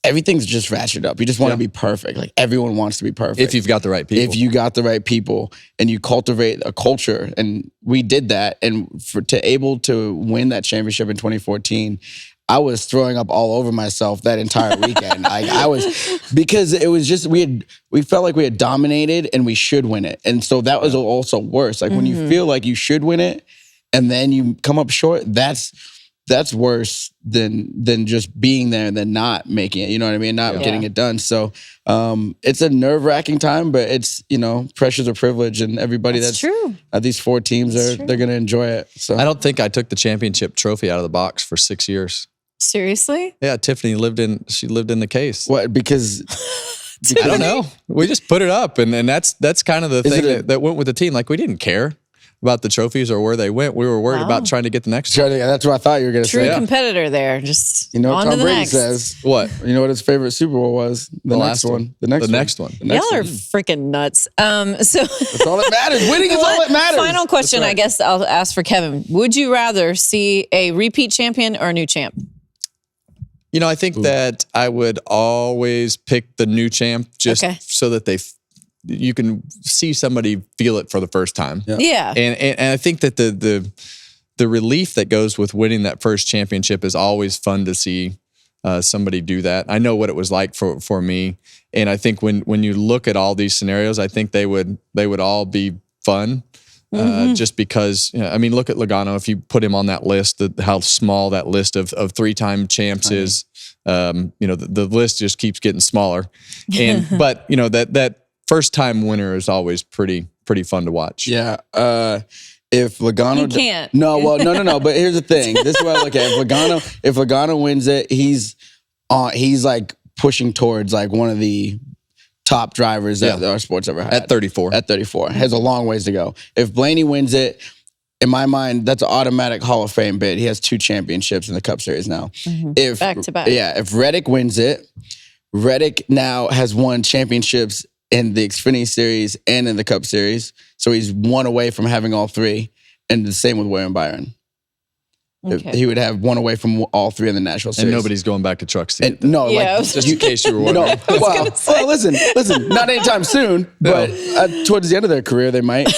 everything's just ratcheted up. You just want to be perfect. Like, everyone wants to be perfect. If you've got the right people. If you got the right people and you cultivate a culture, and we did that, and able to win that championship in 2014, I was throwing up all over myself that entire weekend. Because it was just, we felt like we had dominated and we should win it. And so that was also worse. Like, when you feel like you should win it and then you come up short, that's worse than just being there and then not making it. You know what I mean? Not getting it done. So it's a nerve-wracking time, but it's, pressures of privilege, and everybody that's true. At these 4 teams they're going to enjoy it. So I don't think I took the championship trophy out of the box for 6 years. Seriously? Yeah, Tiffany lived in the case. what? Because I don't know. We just put it up, and that's kind of the thing that went with the team. Like, we didn't care about the trophies or where they went. We were worried about trying to get the next one. that's what I thought you were going to say. True competitor there. Just You know on what to Tom the Brady next. says? What? You know what his favorite Super Bowl was? The next last one. The next one. Y'all are freaking nuts. So That's all that matters. Winning is all that matters. Final question, I guess I'll ask for Kevin. Would you rather see a repeat champion or a new champ? I think that I would always pick the new champ just so that you can see somebody feel it for the first time. Yeah. And I think that the relief that goes with winning that first championship is always fun to see somebody do that. I know what it was like for me, and I think when you look at all these scenarios, I think they would all be fun. Just because, look at Logano. If you put him on that list, how small that list of 3-time champs is, the list just keeps getting smaller. But that first time winner is always pretty fun to watch. Yeah. If Logano, You can't. No. But here's the thing. This is what I look at. If Logano wins it, he's like pushing towards like one of the top drivers that our sport's ever had. At 34. At 34. Has a long ways to go. If Blaney wins it, in my mind, that's an automatic Hall of Fame bid. He has 2 championships in the Cup Series now. If Back to back. Yeah, if Reddick wins it, Reddick now has won championships in the Xfinity Series and in the Cup Series. So he's 1 away from having all 3. And the same with William Byron. Okay. He would have 1 away from all 3 in the National Series. And nobody's going back to trucks to get that. No, Yeah, like, Just in case you were wondering. well, listen, not anytime soon, but towards the end of their career, they might.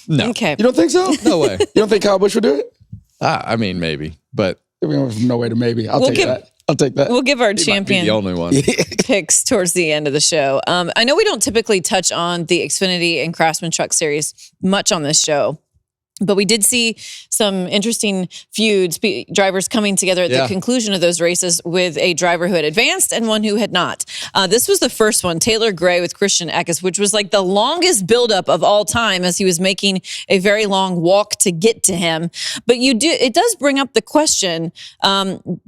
No. Okay. You don't think so? No way. You don't think Kyle Busch would do it? Maybe, but We went from no way to maybe. I'll take that. We'll give our he might be champion the only one. picks towards the end of the show. I know we don't typically touch on the Xfinity and Craftsman Truck Series much on this show, but we did see some interesting feuds, drivers coming together at the conclusion of those races with a driver who had advanced and one who had not. This was the first one, Taylor Gray with Christian Eckes, which was like the longest buildup of all time as he was making a very long walk to get to him. But it does bring up the question,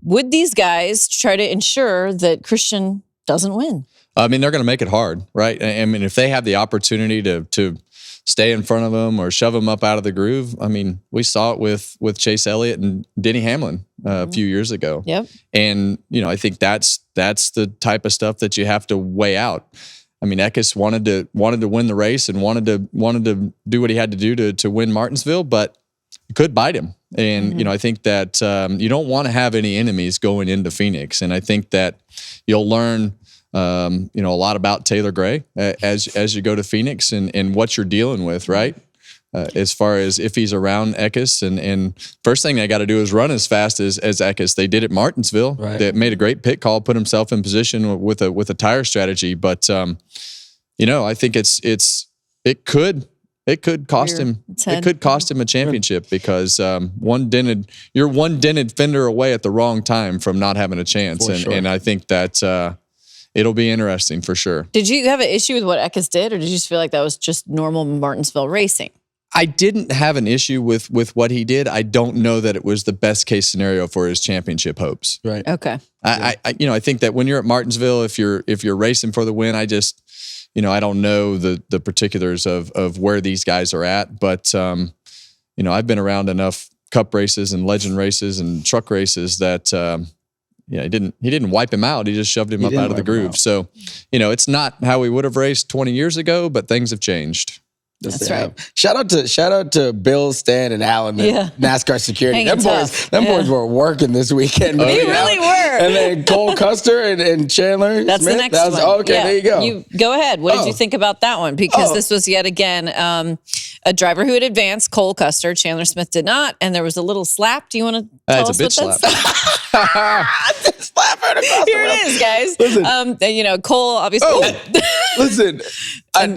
would these guys try to ensure that Christian doesn't win? They're going to make it hard, right? If they have the opportunity to stay in front of them or shove them up out of the groove. We saw it with Chase Elliott and Denny Hamlin a few years ago. Yep. And, I think that's the type of stuff that you have to weigh out. Eckes wanted to win the race and wanted to do what he had to do to win Martinsville, but it could bite him. And, I think that you don't want to have any enemies going into Phoenix. And I think that you'll learn a lot about Taylor Gray as you go to Phoenix and what you're dealing with, right? As far as if he's around Eckes, and first thing they got to do is run as fast as Eckes. They did at Martinsville. Right. They made a great pit call, put himself in position with a tire strategy. But I think it could cost him. It could cost him a championship because you're one dented fender away at the wrong time from not having a chance. And I think that. It'll be interesting for sure. Did you have an issue with what Eckes did, or did you just feel like that was just normal Martinsville racing? I didn't have an issue with what he did. I don't know that it was the best case scenario for his championship hopes. Right. Okay. I think that when you're at Martinsville, if you're racing for the win, I just, I don't know the particulars of where these guys are at, but I've been around enough Cup races and Legend races and truck races that. He didn't wipe him out. He just shoved him up out of the groove. So, it's not how we would have raced 20 years ago, but things have changed. That's right. Shout out to Bill, Stan, and Alan, NASCAR security. Them boys were working this weekend. They really were. And then Cole Custer and Chandler That's Smith. the next one. Okay, there you go. You go ahead. What did you think about that one? Because this was yet again a driver who had advanced, Cole Custer. Chandler Smith did not, and there was a little slap. Do you want to tell us it's a bitch what that's? Slap her across Here the room. it is, guys. Listen. You know, Cole obviously. Listen,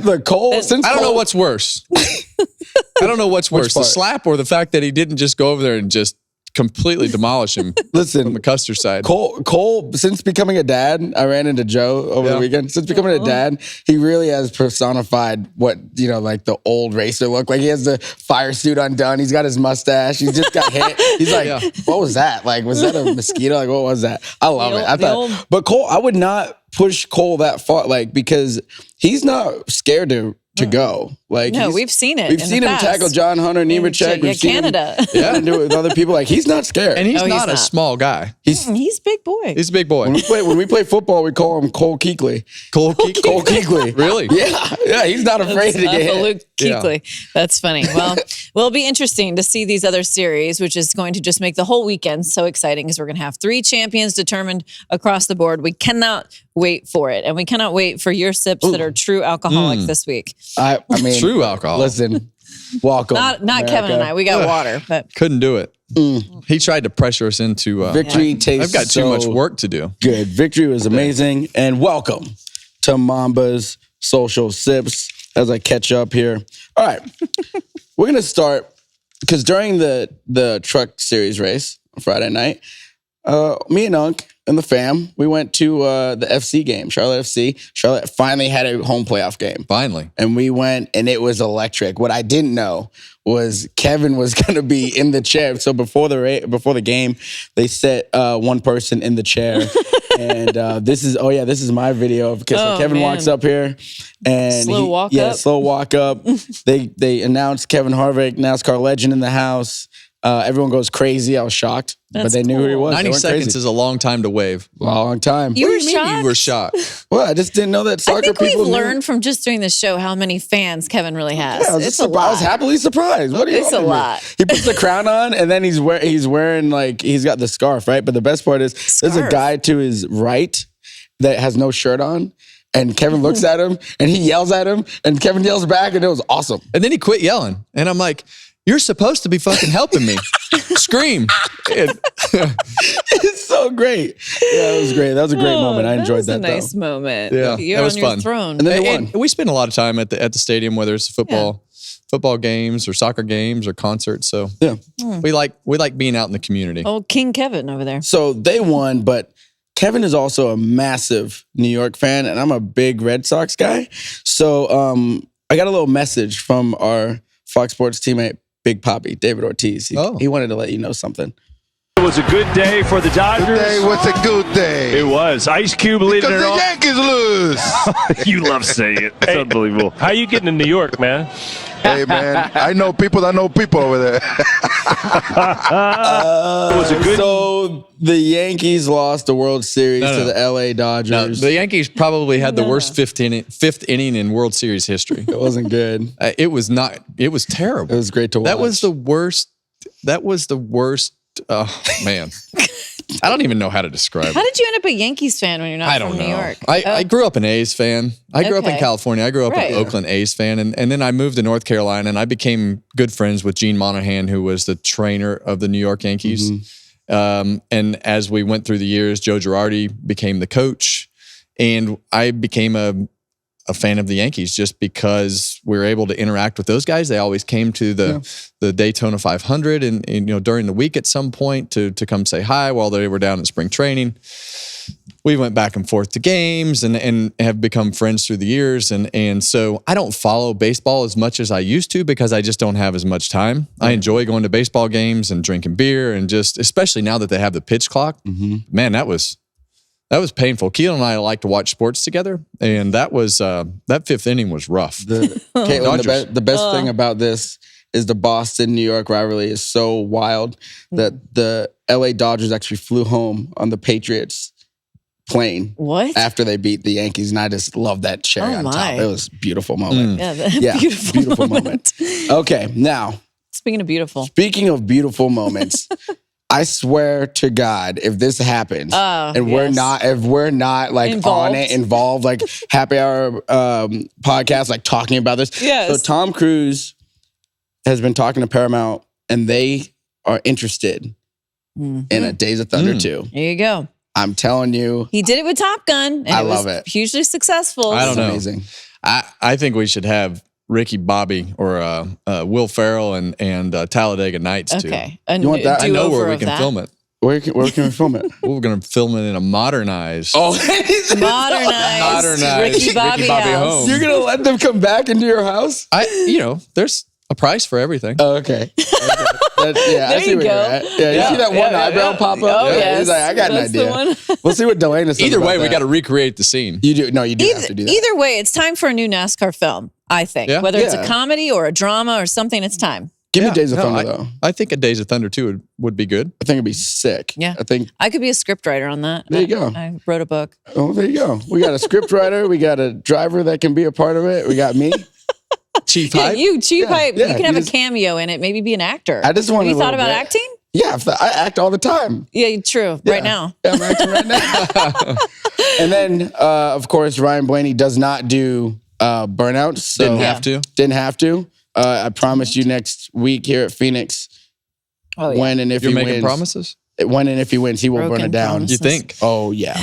look, Cole. Since I don't Cole, know what's worse. I don't know what's worse, the part? slap or the fact that he didn't just go over there and just completely demolish him. Listen, from the Custer side. Cole, since becoming a dad, I ran into Joe over the weekend. Since becoming a dad, he really has personified what, like the old racer look. Like he has the fire suit undone. He's got his mustache. He just got hit. He's like, what was that? Like, was that a mosquito? Like, what was that? I love it. But Cole, I would not push Cole that far, because he's not scared to go. Like, no, we've seen it. We've seen him tackle John Hunter, Nemechek. We've seen Canada. him do it with other people. Like, he's not scared. And he's not a small guy. He's a big boy. He's a big boy. When we play football, we call him Cole Keekley. Cole Keekley. Really? Yeah, he's not afraid to get hit. Luke Keekley. That's funny. Well, it'll be interesting to see these other series, which is going to just make the whole weekend so exciting because we're going to have 3 champions determined across the board. We cannot wait for it. And we cannot wait for your sips that are true alcoholics this week. I mean, true alcohol. Listen, welcome. Not America. Kevin and I. We got water, but couldn't do it. He tried to pressure us into victory. Tastes I've got too much work to do. Good. Victory was amazing. And welcome to Mamba's Social Sips as I catch up here. All right. We're going to start because during the truck series race on Friday night, me and Unc and the fam, we went to the FC game, Charlotte FC. Charlotte finally had a home playoff game. Finally. And we went, and it was electric. What I didn't know was Kevin was going to be in the chair. So before the game, they set one person in the chair. And this is my video. Because Kevin walks up here. And slow walk up. They announced Kevin Harvick, NASCAR legend in the house. Everyone goes crazy. I was shocked, but they knew who he was. 90 seconds is a long time to wave. Long time. You were What do you mean shocked? you were shocked? Well, I just didn't know that soccer I think people we've knew. learned from just doing this show how many fans Kevin really has. Yeah, I was happily surprised. What are you It's a talking about? lot. He puts the crown on, and then he's wearing like he's got the scarf, right? But the best part is there's a guy to his right that has no shirt on. And Kevin looks at him, and he yells at him, and Kevin yells back, and it was awesome. And then he quit yelling. And I'm like, you're supposed to be fucking helping me. Scream. It's so great. Yeah, it was great. That was a great moment. I enjoyed that. That was a nice moment. Yeah, You're that was on your fun. throne. And then they won. And we spend a lot of time at the stadium, whether it's football games or soccer games or concerts. So Yeah. we like being out in the community. Oh, King Kevin over there. So they won, but Kevin is also a massive New York fan, and I'm a big Red Sox guy. So I got a little message from our Fox Sports teammate, Big Papi, David Ortiz. He wanted to let you know something. It was a good day for the Dodgers. Today was a good day. It was. Ice Cube leading Because it the off. Yankees lose. You love saying it. It's unbelievable. How you getting to New York, man? Hey, man, I know people that know people over there. It was a good. So the Yankees lost the World Series to the LA No, Dodgers. the Yankees probably had the worst fifth inning in World Series history. It wasn't good. It was not. It was terrible. It was great to watch. That was the worst. Oh, man. I don't even know how to describe How it. did you end up a Yankees fan when you're not I don't from know. New York? I grew up an A's fan. I grew up in Okay. California. I grew up Right. an Oakland A's fan. And then I moved to North Carolina and I became good friends with Gene Monahan, who was the trainer of the New York Yankees. And as we went through the years, Joe Girardi became the coach. And I became a fan of the Yankees just because we were able to interact with those guys. They always came to the Daytona 500 and during the week at some point to come say hi while they were down in spring training. We went back and forth to games and have become friends through the years. And so I don't follow baseball as much as I used to because I just don't have as much time. I enjoy going to baseball games and drinking beer and just, especially now that they have the pitch clock, man, that was painful. Keelan and I like to watch sports together, and that was that fifth inning was rough. Caitlin, the best thing about this is the Boston-New York rivalry is so wild that the LA Dodgers actually flew home on the Patriots plane What? after they beat the Yankees, and I just love that cherry on top. my. It was a beautiful moment. Yeah, beautiful moment. Okay, now Speaking of beautiful. speaking of beautiful moments. I swear to God, if this happens and we're not like involved, like happy hour podcast, like talking about this. Yes. So Tom Cruise has been talking to Paramount and they are interested in a Days of Thunder 2. There you go. I'm telling you. He did it with Top Gun. And I it was love it. hugely successful. I don't know. Amazing. I think we should have Ricky Bobby or Will Ferrell and Talladega Nights too. Okay. You want that? I know where do-over we of can that. film it. Where can we film it? We're going to film it in a modernized. Modernized Ricky Bobby house. home. You're gonna let them come back into your house? There's a price for everything. Oh, okay. I There see you where go. you're at. Yeah, you see that one eyebrow pop up? Oh, Yeah, yes. he's like, I got That's an the idea. one. We'll see what Delana says. Either about way, we that. got to recreate the scene. You do. No, you do have to do that. Either way, it's time for a new NASCAR film, I think. Yeah. Whether it's a Yeah. comedy or a drama or something, it's time. Give me Days of Thunder, I, though. I think a Days of Thunder 2 would be good. I think it'd be sick. Yeah. I think, I could be a scriptwriter on that. There you go. I wrote a book. oh, there you go. We got a script writer. We got a driver that can be a part of it. We got me. Chief Yeah, Hype. you, Chief Hype, yeah, you can you have just- a cameo in it, maybe be an actor. I just want Have a you thought little about bit. acting? Yeah, I act all the time. Yeah, true. Yeah. Right now. Yeah, I'm acting right now. And then, of course, Ryan Blaney does not do burnouts. So Didn't have to. Didn't have to. I promise you next week here at Phoenix, Oh, yeah. when and if You're he making wins, promises? when and if he wins, he will burn Broken it down. promises. You think? Oh yeah.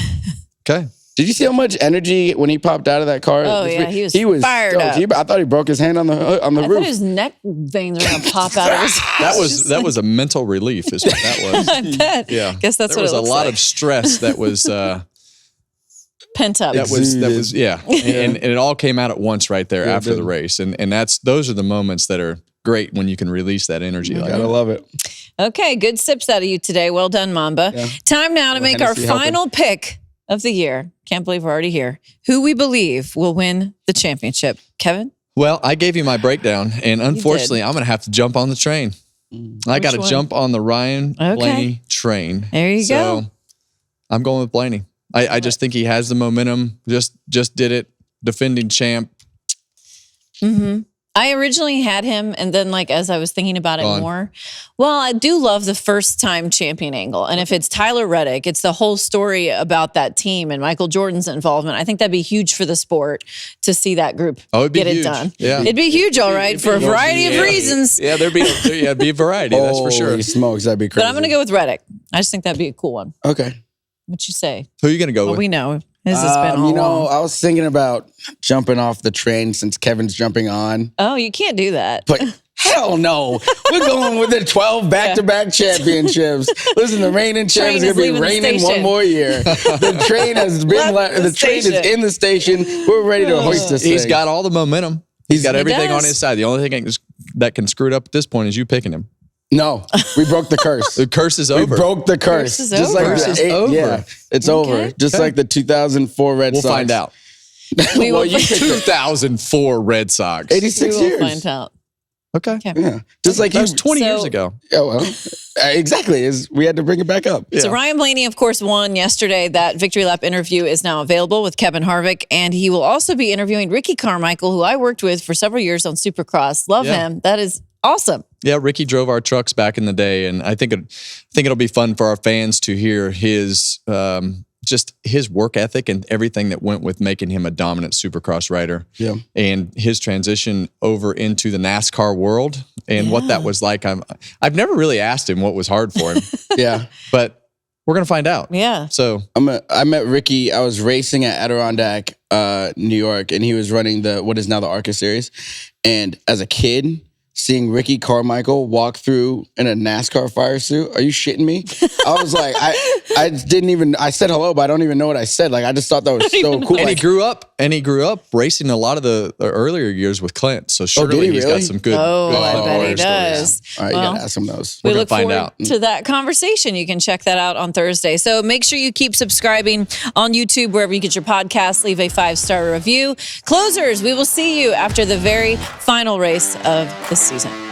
Okay. Did you see how much energy when he popped out of that car? Oh, this yeah, week? he was fired stoked. up. I thought he broke his hand on the I thought roof. his neck veins were going to pop out of his That was a mental relief is what that was. I bet. Yeah. Guess that's there what was it a looks lot like. of stress that was Pent up. that was yeah. And it all came out at once right there Yeah, it after the did. race. And those are the moments that are great when you can release that energy like Gotta that. love it. Okay, good sips out of you today. Well done, Mamba. Yeah. Time now to make our Hennessy helping. final pick of the year. Can't believe we're already here. Who we believe will win the championship. Kevin? Well, I gave you my breakdown, and unfortunately, I'm going to have to jump on the train. I got to one? jump on the Ryan Okay. Blaney train. There you so go. I'm going with Blaney. I just think he has the momentum. Just did it. Defending champ. I originally had him, and then as I was thinking about it Gone. more, well, I do love the first time champion angle. And if it's Tyler Reddick, it's the whole story about that team and Michael Jordan's involvement. I think that'd be huge for the sport to see that group It'd be get it huge. done. Yeah. It'd be huge, all right, for a variety of reasons. Yeah, there'd be a variety. That's for sure. Holy smokes, that'd be crazy. But I'm going to go with Reddick. I just think that'd be a cool one. Okay. What you say? Who are you going to go Well, with? we know his has been all along. I was thinking about jumping off the train since Kevin's jumping on, Oh, you can't do that. but hell no. We're going with the 12 back-to-back championships. Listen, the reigning champ is Train is going to be leaving the reigning one station. more year. The train has been Left the the train is station. in the station. We're ready to hoist this He's thing. got all the momentum. He's got He everything does. on his side. The only thing that can screw it up at this point is you picking him. No, we broke the curse. The curse is We over. broke the curse. Curse is Just over. like Curse the is eight- over. Yeah, it's over. Just Okay. like the 2004 Red We'll Sox. find out. We Well, will you picked it. 2004 Red Sox. 86 we will years. find out. Okay. Yeah, just like That you. was 20 years So- ago. Yeah, well, exactly. We had to bring it back up. So Ryan Blaney, of course, won yesterday. That Victory Lap interview is now available with Kevin Harvick, and he will also be interviewing Ricky Carmichael, who I worked with for several years on Supercross. Love Yeah. him. That is awesome. Yeah, Ricky drove our trucks back in the day, and I think it'll be fun for our fans to hear his just his work ethic and everything that went with making him a dominant Supercross rider. Yeah. And his transition over into the NASCAR world and what that was like. I've never really asked him what was hard for him, Yeah. but we're gonna find out. Yeah. So I met Ricky. I was racing at Adirondack, New York, and he was running what is now the ARCA series. And as a kid, seeing Ricky Carmichael walk through in a NASCAR fire suit, are you shitting me? I was like, I said hello, but I don't even know what I said. Like, I just thought that was so cool. and Like, he grew up racing a lot of the earlier years with Clint. So did surely he he's really? got some good. Oh, good I Clint bet he Warrior stories. does. all right, Well, you gotta ask him those. We We're gonna look find forward out. to that conversation. You can check that out on Thursday. So make sure you keep subscribing on YouTube, wherever you get your podcasts. Leave a 5-star review. Closers, we will see you after the very final race of the season.